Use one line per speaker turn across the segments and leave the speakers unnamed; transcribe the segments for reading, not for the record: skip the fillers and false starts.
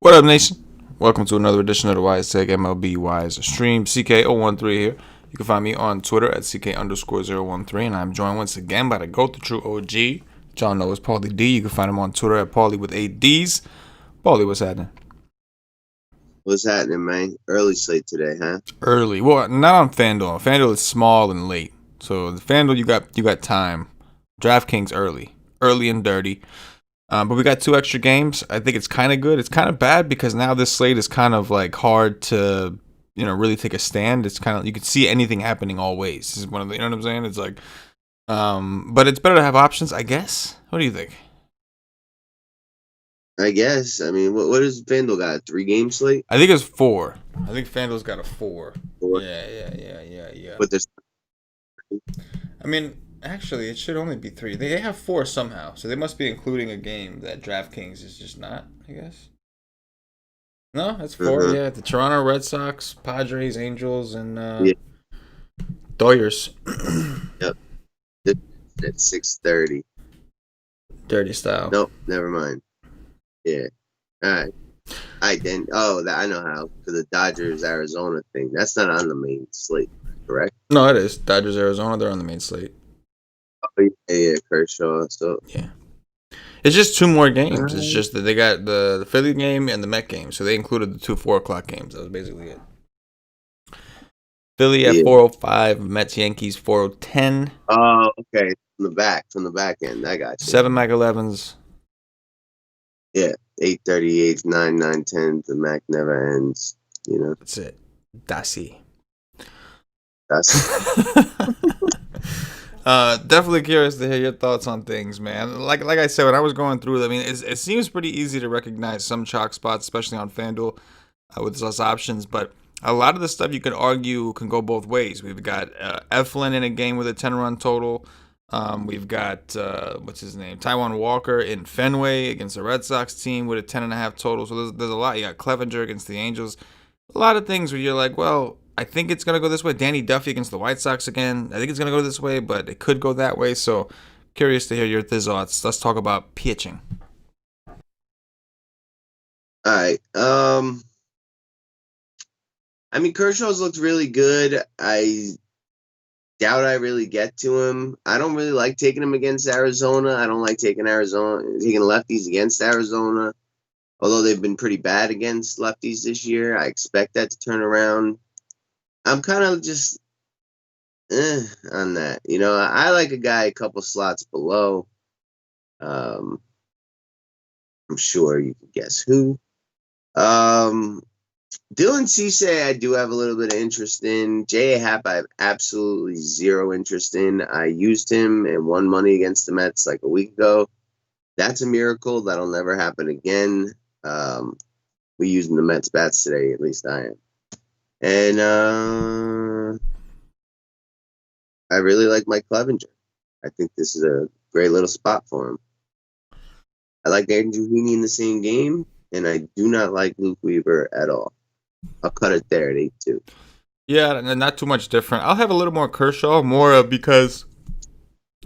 What up, nation? Welcome to another edition of the Wise Tech MLB Wise Stream. CK013 here. You can find me on Twitter at CK_013, and I'm joined once again by the GOAT, the true OG. Y'all know it's Paulie D. You can find him on Twitter at Paulie with 8 Ds. Paulie, what's happening?
What's happening, man? Early slate today, huh?
Early. Well, not on FanDuel. FanDuel is small and late. So the FanDuel, you got time. DraftKings early and dirty. But we got 2 extra games. I think it's kind of good. It's kind of bad because now this slate is kind of like hard to, really take a stand. It's kind of, you can see anything happening all ways. This is one of the, you know what I'm saying? It's like, but it's better to have options, I guess. What do you think?
I guess. I mean, what does FanDuel got? A 3-game slate?
I think it's 4. I think FanDuel's got a 4.
4?
Yeah.
But there's...
I mean, actually, it should only be 3. They have 4 somehow, so they must be including a game that DraftKings is just not, I guess. No, that's 4. Yeah, the Toronto Red Sox, Padres, Angels, and Doyers.
Yep. At 6:30.
Dirty style.
Nope, never mind. Yeah. All right. Then. Oh, I know how. For the Dodgers Arizona thing, that's not on the main slate, correct?
No, it is. Dodgers Arizona. They're on the main slate.
Oh, yeah, Kershaw. So
yeah, it's just 2 more games. It's just that they got the Philly game and the Met game, so they included the 2 4:00 games. That was basically it. Philly at 4:05, Mets Yankees 4:10.
Oh, okay. From the back end. I got you.
7 Mac 11s.
Yeah, 8:38, 9, 10. The Mac never ends.
That's it. That's definitely curious to hear your thoughts on things, man. Like I said, when I was going through it, I mean, it seems pretty easy to recognize some chalk spots, especially on FanDuel with less options. But a lot of the stuff you could argue can go both ways. We've got Eflin in a game with a 10-run total. We've got what's his name, Taijuan Walker in Fenway against the Red Sox team with a 10.5 total. So there's a lot. You got Clevenger against the Angels. A lot of things where you're like, well, I think it's gonna go this way. Danny Duffy against the White Sox again. I think it's gonna go this way, but it could go that way. So curious to hear your thoughts. Let's talk about pitching.
All right. I mean, Kershaw's looked really good. I doubt I really get to him. I don't really like taking him against Arizona. I don't like taking lefties against Arizona. Although they've been pretty bad against lefties this year. I expect that to turn around. I'm kind of just on that. I like a guy a couple slots below. I'm sure you can guess who. Dylan Cease, I do have a little bit of interest in. J.A. Happ, I have absolutely zero interest in. I used him and won money against the Mets like a week ago. That's a miracle. That'll never happen again. We're using the Mets bats today, at least I am. And I really like Mike Clevenger. I think this is a great little spot for him. I like Andrew Heaney in the same game, and I do not like Luke Weaver at all. I'll cut it there at 8-2.
Yeah, and not too much different. I'll have a little more Kershaw, more because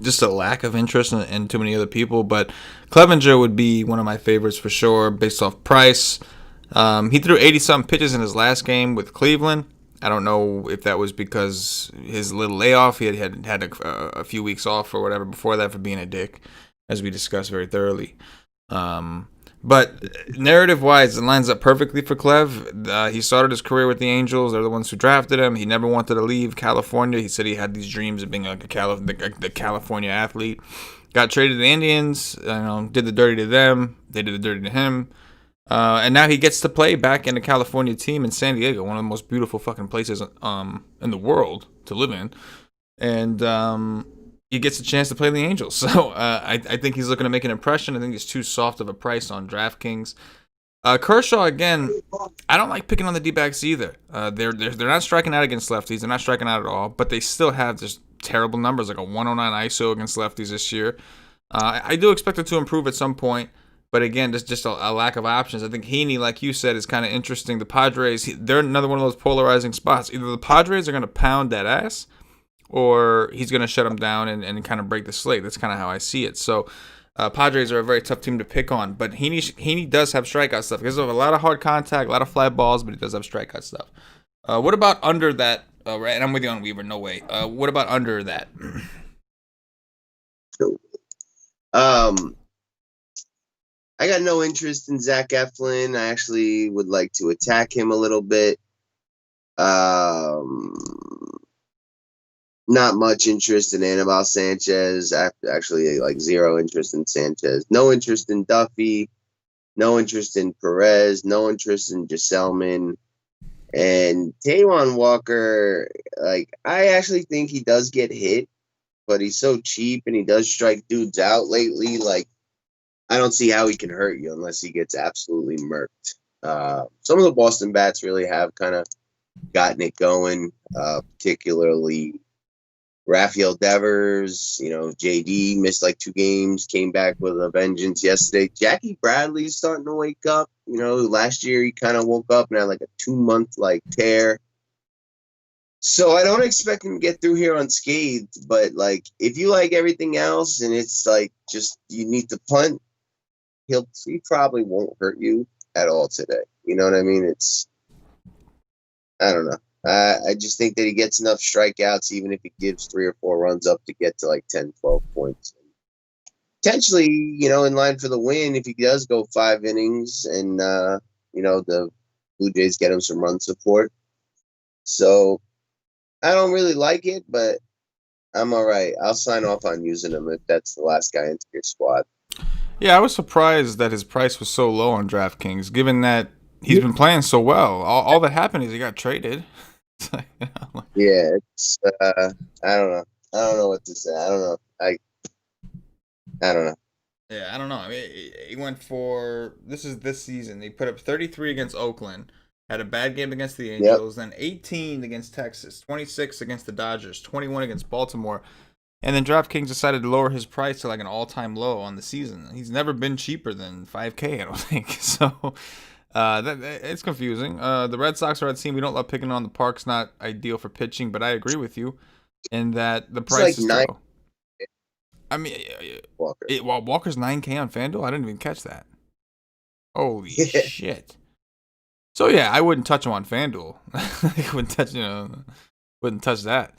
just a lack of interest in too many other people. But Clevenger would be one of my favorites for sure, based off price. He threw 80-something pitches in his last game with Cleveland. I don't know if that was because his little layoff. He had a few weeks off or whatever before that for being a dick, as we discussed very thoroughly. But narrative-wise, it lines up perfectly for Clev. He started his career with the Angels. They're the ones who drafted him. He never wanted to leave California. He said he had these dreams of being like the California athlete. Got traded to the Indians. Did the dirty to them. They did the dirty to him. And now he gets to play back in the California team in San Diego, one of the most beautiful fucking places in the world to live in. And he gets a chance to play in the Angels. So I think he's looking to make an impression. I think he's too soft of a price on DraftKings. Kershaw, again, I don't like picking on the D-backs either. They're not striking out against lefties. They're not striking out at all. But they still have just terrible numbers, like a 109 ISO against lefties this year. I do expect it to improve at some point. But again, just a lack of options. I think Heaney, like you said, is kind of interesting. The Padres, they're another one of those polarizing spots. Either the Padres are going to pound that ass, or he's going to shut him down and kind of break the slate. That's kind of how I see it. So Padres are a very tough team to pick on, but Heaney does have strikeout stuff. He does have a lot of hard contact, a lot of fly balls, but he does have strikeout stuff. What about under that? Right, and I'm with you on Weaver. No way. What about under that?
Um, I got no interest in Zach Eflin. I actually would like to attack him a little bit. Not much interest in Anibal Sanchez. Actually, like zero interest in Sanchez. No interest in Duffy. No interest in Perez. No interest in Gesellman. And Taijuan Walker, like, I actually think he does get hit, but he's so cheap and he does strike dudes out lately. Like, I don't see how he can hurt you unless he gets absolutely murked. Some of the Boston bats really have kind of gotten it going, particularly Rafael Devers. JD missed like 2 games, came back with a vengeance yesterday. Jackie Bradley's starting to wake up. Last year he kind of woke up and had like a 2-month like tear. So I don't expect him to get through here unscathed, but like if you like everything else and it's like just you need to punt, he probably won't hurt you at all today. You know what I mean? I don't know. I just think that he gets enough strikeouts, even if he gives 3 or 4 runs up to get to like 10, 12 points. Potentially, in line for the win if he does go 5 innings and, the Blue Jays get him some run support. So I don't really like it, but I'm all right. I'll sign off on using him if that's the last guy into your squad.
Yeah, I was surprised that his price was so low on DraftKings, given that he's been playing so well. All that happened is he got traded.
Yeah, it's I don't know. I don't know what to say. I don't know. I don't know.
Yeah, I don't know. I mean, he went for this season. He put up 33 against Oakland, had a bad game against the Angels, then 18 against Texas, 26 against the Dodgers, 21 against Baltimore. And then DraftKings decided to lower his price to like an all-time low on the season. He's never been cheaper than $5K, I don't think. So it's confusing. The Red Sox are a team we don't love picking on. The park's not ideal for pitching, but I agree with you in that the price is low. I mean, Walker's 9K on FanDuel? I didn't even catch that. Holy shit. So yeah, I wouldn't touch him on FanDuel. I wouldn't touch that.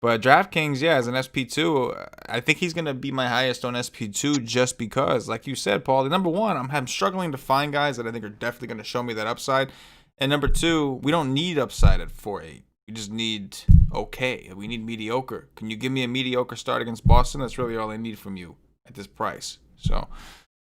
But DraftKings, yeah, as an SP2, I think he's going to be my highest on SP2 just because, like you said, Paul, number one, I'm struggling to find guys that I think are definitely going to show me that upside. And number two, we don't need upside at 4.8. We just need okay. We need mediocre. Can you give me a mediocre start against Boston? That's really all I need from you at this price. So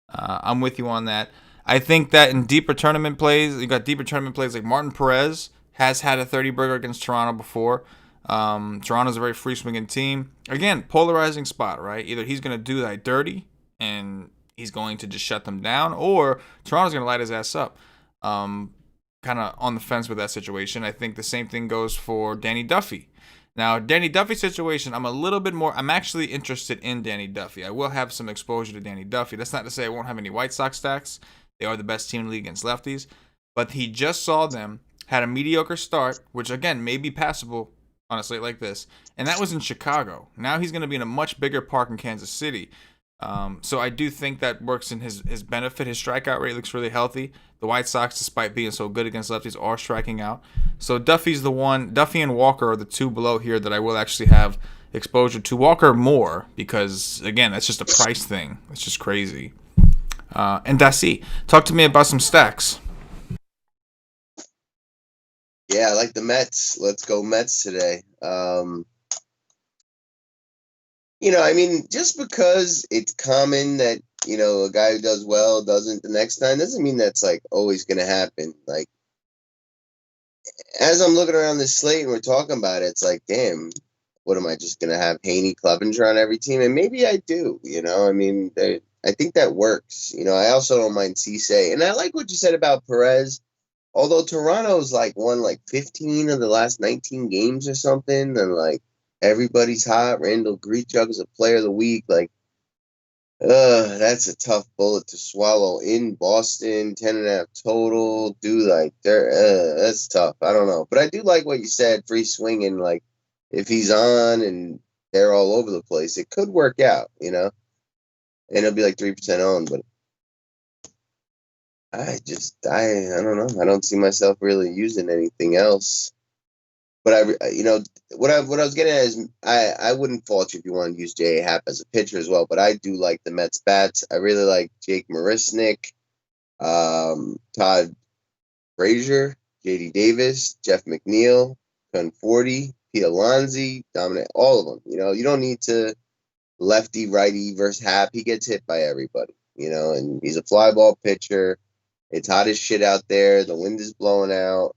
I'm with you on that. I think that in deeper tournament plays, you got deeper tournament plays like Martin Perez has had a 30-burger against Toronto before. Toronto's a very free-swinging team. Again, polarizing spot, right? Either he's going to do that dirty and he's going to just shut them down, or Toronto's going to light his ass up. Kind of on the fence with that situation. I think the same thing goes for Danny Duffy. Now, Danny Duffy's situation, I'm actually interested in Danny Duffy. I will have some exposure to Danny Duffy. That's not to say I won't have any White Sox stacks. They are the best team in the league against lefties. But he just saw them, had a mediocre start, which again may be passable on a slate like this, and that was in Chicago. Now he's going to be in a much bigger park in Kansas City. So I do think that works in his benefit. His strikeout rate looks really healthy. The White Sox, despite being so good against lefties, are striking out. So Duffy's the one. Duffy and Walker are the two below here that I will actually have exposure to. Walker more because, again, that's just a price thing. It's just crazy. And Dasi, talk to me about some stacks.
Yeah, I like the Mets. Let's go Mets today. Just because it's common that, a guy who does well doesn't the next time doesn't mean that's like always going to happen. Like, as I'm looking around this slate and we're talking about it, it's like, damn, what am I just going to have Haney, Clevenger on every team? And maybe I do, I think that works. I also don't mind CK. And I like what you said about Perez. Although Toronto's won 15 of the last 19 games or something, and everybody's hot. Randall Grichuk is a player of the week. That's a tough bullet to swallow in Boston. 10.5 total. That's tough. I don't know, but I do like what you said. Free swinging. If he's on and they're all over the place, it could work out. and it'll be like 3% owned. But I don't know. I don't see myself really using anything else. But what I was getting at is I wouldn't fault you if you want to use J.A. Happ as a pitcher as well. But I do like the Mets bats. I really like Jake Marisnick, Todd Frazier, J.D. Davis, Jeff McNeil, Conforti, Pete Alonso, Dominic, all of them. You don't need to lefty, righty versus Happ. He gets hit by everybody, and he's a fly ball pitcher. It's hot as shit out there. The wind is blowing out.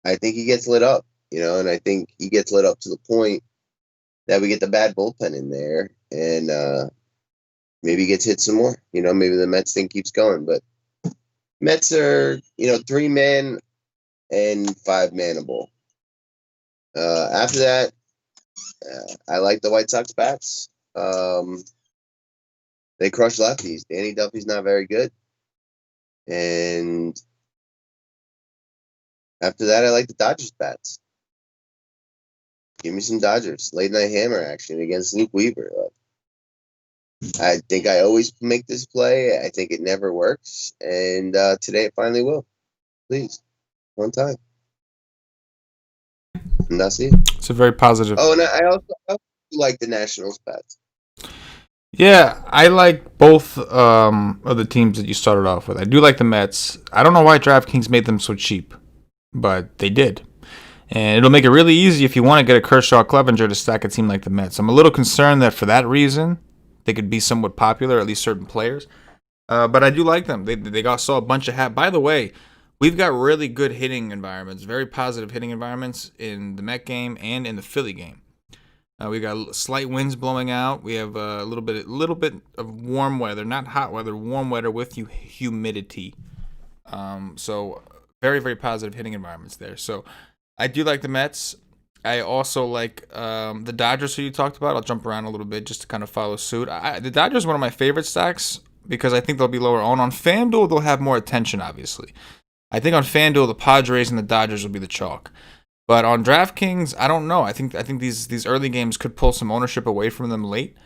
I think he gets lit up, and I think he gets lit up to the point that we get the bad bullpen in there, and maybe he gets hit some more. Maybe the Mets thing keeps going, but Mets are, 3-man and 5-manable. After that, I like the White Sox bats. They crush lefties. Danny Duffy's not very good. And after that, I like the Dodgers bats. Give me some Dodgers. Late night hammer action against Luke Weaver. I think I always make this play. I think it never works. And today it finally will. Please. One time. And that's it.
It's a very positive.
Oh, and I also like the Nationals bats.
Yeah, I like both of the teams that you started off with. I do like the Mets. I don't know why DraftKings made them so cheap, but they did. And it'll make it really easy if you want to get a Kershaw Clevenger to stack a team like the Mets. I'm a little concerned that for that reason, they could be somewhat popular, at least certain players. But I do like them. They saw a bunch of By the way, we've got really good hitting environments, very positive hitting environments in the Met game and in the Philly game. We got slight winds blowing out. We have a little bit of warm weather, not hot weather, warm weather with humidity. So very, very positive hitting environments there. So I do like the Mets. I also like the Dodgers, who you talked about. I'll jump around a little bit just to kind of follow suit. The Dodgers are one of my favorite stacks because I think they'll be lower owned. On FanDuel, they'll have more attention, obviously. I think on FanDuel, the Padres and the Dodgers will be the chalk. But on DraftKings, I don't know. I think these early games could pull some ownership away from them late.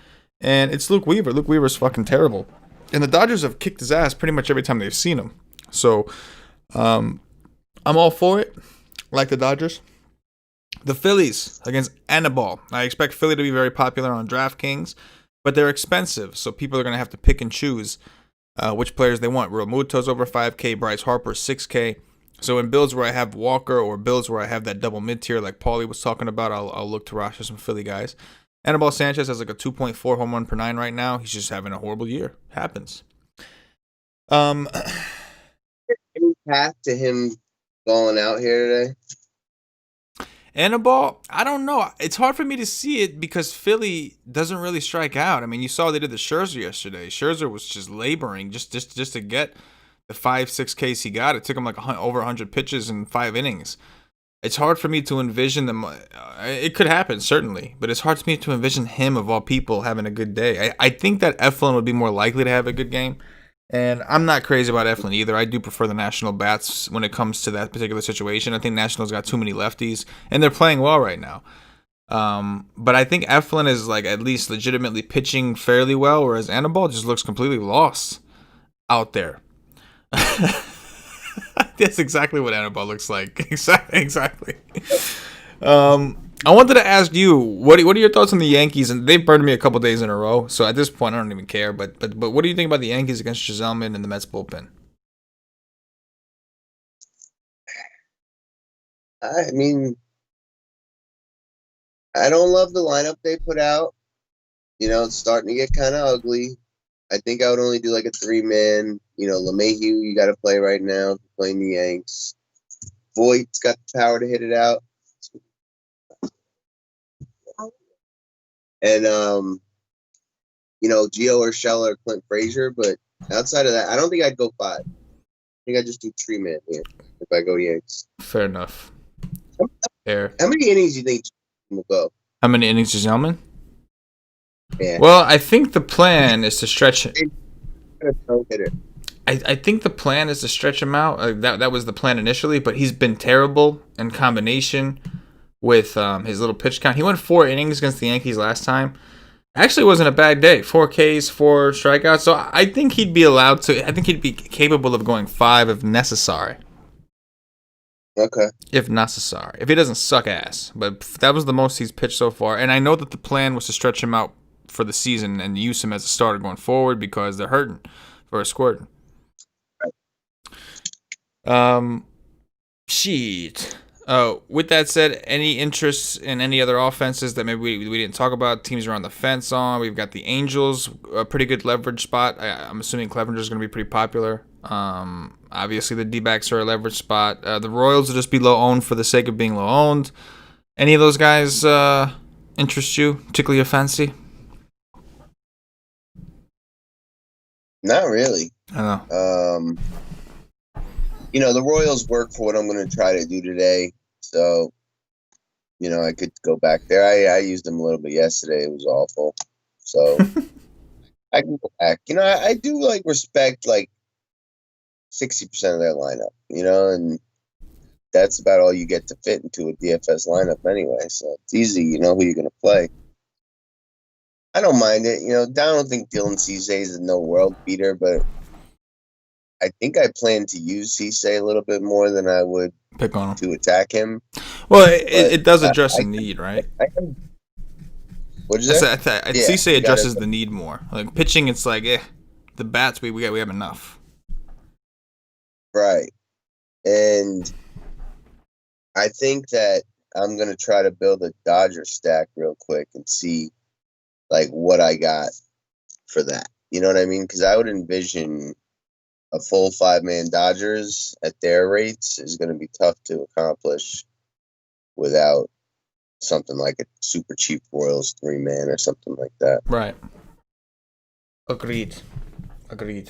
And it's Luke Weaver. Luke Weaver's fucking terrible. And the Dodgers have kicked his ass pretty much every time they've seen him. So I'm all for it. Like the Dodgers. The Phillies against Anibal. I expect Philly to be very popular on DraftKings, but they're expensive. So people are going to have to pick and choose which players they want. Real Muto's over 5K. Bryce Harper 6K. So in builds where I have Walker or builds where I have that double mid-tier like Paulie was talking about, I'll look to roster some Philly guys. Anibal Sanchez has like a 2.4 home run per 9 right now. He's just having a horrible year. Happens.
Any path to him falling out here today?
Anibal, I don't know. It's hard for me to see it because Philly doesn't really strike out. I mean, you saw they did the Scherzer yesterday. Scherzer was just laboring just to get the 5-6 Ks he got. It took him like over 100 pitches in 5 innings. It's hard for me to envision them. It could happen, certainly, but it's hard for me to envision him, of all people, having a good day. I think that Eflin would be more likely to have a good game, and I'm not crazy about Eflin either. I do prefer the National bats when it comes to that particular situation. I think Nationals got too many lefties, and they're playing well right now. But I think Eflin is like at least legitimately pitching fairly well, whereas Anibal just looks completely lost out there. That's exactly what Anibal looks like. Exactly. I wanted to ask you, what are your thoughts on the Yankees? And they've burned me a couple days in a row, so at this point I don't even care. But what do you think about the Yankees against Giseleman and the Mets bullpen?
I mean, I don't love the lineup they put out. It's starting to get kind of ugly. I think I would only do like a 3-man. LeMahieu, you got to play right now, playing the Yanks. Voigt's got the power to hit it out. And, Gio Urshela or Clint Frazier. But outside of that, I don't think I'd go 5. I think I'd just do 3-man here if I go Yanks.
Fair enough.
Fair. How many innings do you think will go?
How many innings is Giseleman?
Yeah.
Well, I think the plan is to stretch it. I think the plan is to stretch him out. That was the plan initially, but he's been terrible in combination with his little pitch count. He went 4 innings against the Yankees last time. Actually, wasn't a bad day. 4 Ks, 4 strikeouts. So I think he'd be allowed to. I think he'd be capable of going 5 if necessary.
Okay.
If necessary. If he doesn't suck ass. But that was the most he's pitched so far. And I know that the plan was to stretch him out for the season and use him as a starter going forward because they're hurting for a squirting. Shit. With that said, any interest in any other offenses that maybe we didn't talk about? Teams are on the fence on. We've got the Angels, a pretty good leverage spot. I'm assuming Clevenger is going to be pretty popular. Obviously, the D-backs are a leverage spot. The Royals will just be low owned for the sake of being low owned. Any of those guys interest you, particularly your fancy?
Not really.
I know.
The Royals work for what I'm going to try to do today. So, I could go back there. I used them a little bit yesterday. It was awful. So, I can go back. I do, respect, 60% of their lineup, and that's about all you get to fit into a DFS lineup anyway. So, it's easy. You know who you're going to play. I don't mind it. I don't think Dylan Cease is no world beater, but I think I plan to use Cisse a little bit more than I would
pick on him
to attack him.
Well, it does address the need, right?
What'd you say?
Cisse addresses the need more. Like pitching, it's like, the bats we have enough.
Right, and I think that I'm gonna try to build a Dodger stack real quick and see, what I got for that. You know what I mean? Because I would envision a full 5-man Dodgers at their rates is going to be tough to accomplish without something like a super cheap Royals 3-man or something like that.
Right. Agreed. If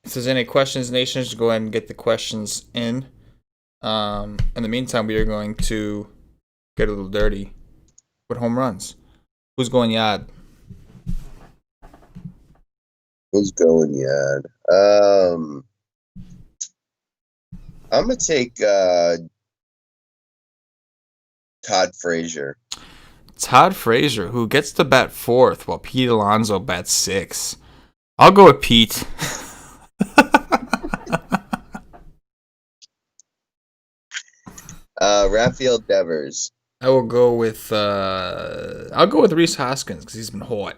there's any questions, Nation, just go ahead and get the questions in. In the meantime, we are going to get a little dirty with home runs. Who's going yard?
Who's going yard? I'm going to take Todd Frazier.
Todd Frazier, who gets to bat 4th while Pete Alonso bats 6th. I'll go with Pete.
Rafael Devers.
I will go with Rhys Hoskins because he's been hot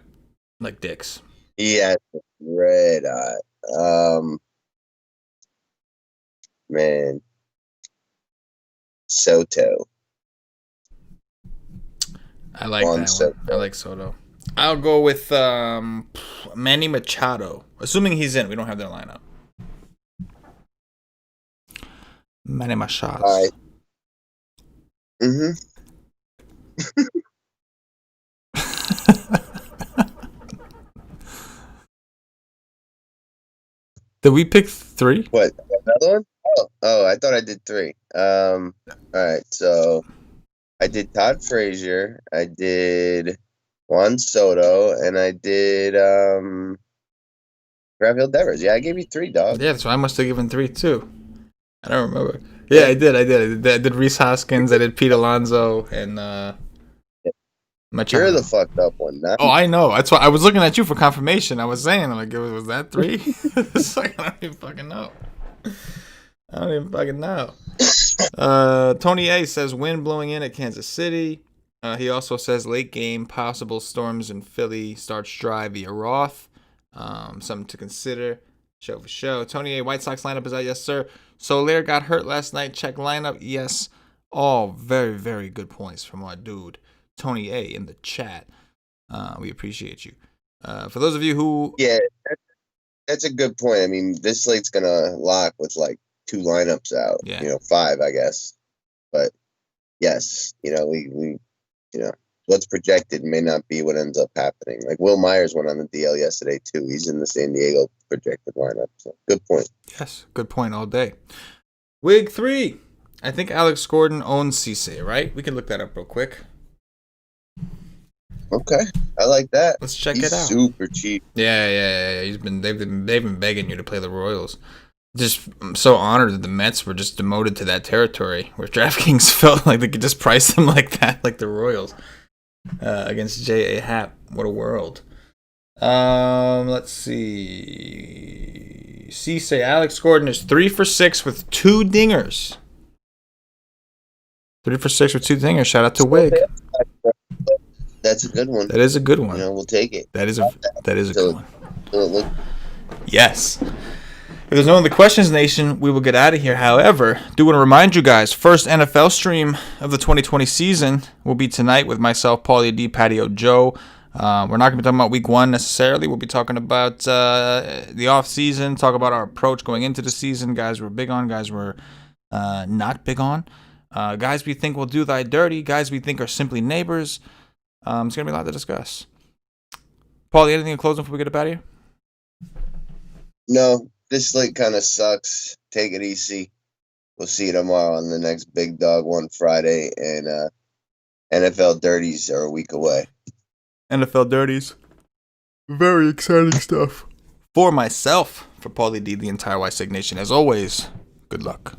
like dicks.
Yeah, red hot. Man. Soto.
I like that
Soto.
one. I like Soto. I'll go with Manny Machado. Assuming he's in. We don't have their lineup. Manny Machado.
All right. Mm-hmm.
Did we pick 3?
What? Another one? Oh, I thought I did 3. All right. So I did Todd Frazier. I did Juan Soto, and I did Rafael Devers. Yeah, I gave you 3, dog.
Yeah, so I must have given 3 too. I don't remember. Yeah, I did. I did Rhys Hoskins. I did Pete Alonso and Machado.
You're the fucked up one. Now.
Oh, I know. That's why I was looking at you for confirmation. I was saying, was that 3? It's like, I don't even fucking know. Tony A says wind blowing in at Kansas City. He also says late game possible storms in Philly starts dry via Roth. Something to consider. Show for show. Tony A, White Sox lineup is out. Yes, sir. Soler got hurt last night. Check lineup. Yes. All very, very good points from our dude, Tony A, in the chat. We appreciate you. For those of you who...
Yeah, that's a good point. I mean, this slate's going to lock with 2 lineups out.
Yeah.
5, I guess. But, yes, we what's projected may not be what ends up happening. Will Myers went on the DL yesterday, too. He's in the San Diego projected lineup. So, good point.
Yes, good point all day. Wig 3. I think Alex Gordon owns Cisse, right? We can look that up real quick.
Okay, I like that.
Let's check
He's
it out.
Super cheap.
Yeah. They've been begging you to play the Royals. I'm so honored that the Mets were just demoted to that territory where DraftKings felt like they could just price them like that, like the Royals. against J.A. Happ. What a world. Let's see. Say Alex Gordon is 3 for 6 with 2 dingers. 3 for 6 with 2 dingers. Shout out to Wig.
That's a good one.
That is a good one.
We'll take it.
That is a good one. Yes. If there's no other questions, Nation, we will get out of here. However, do want to remind you guys, first NFL stream of the 2020 season will be tonight with myself, Paulie D, Patio Joe. We're not going to be talking about week 1 necessarily. We'll be talking about the off season, talk about our approach going into the season, guys we're big on, guys we're not big on, guys we think will do thy dirty, guys we think are simply neighbors. It's going to be a lot to discuss. Paulie, anything in closing before we get up out of here?
No, this slate kind of sucks. Take it easy. We'll see you tomorrow on the next Big Dog One Friday, and NFL Dirties are a week away.
NFL Dirties. Very exciting stuff. For myself, for Paulie D, the entire Y Sig Nation, as always, good luck.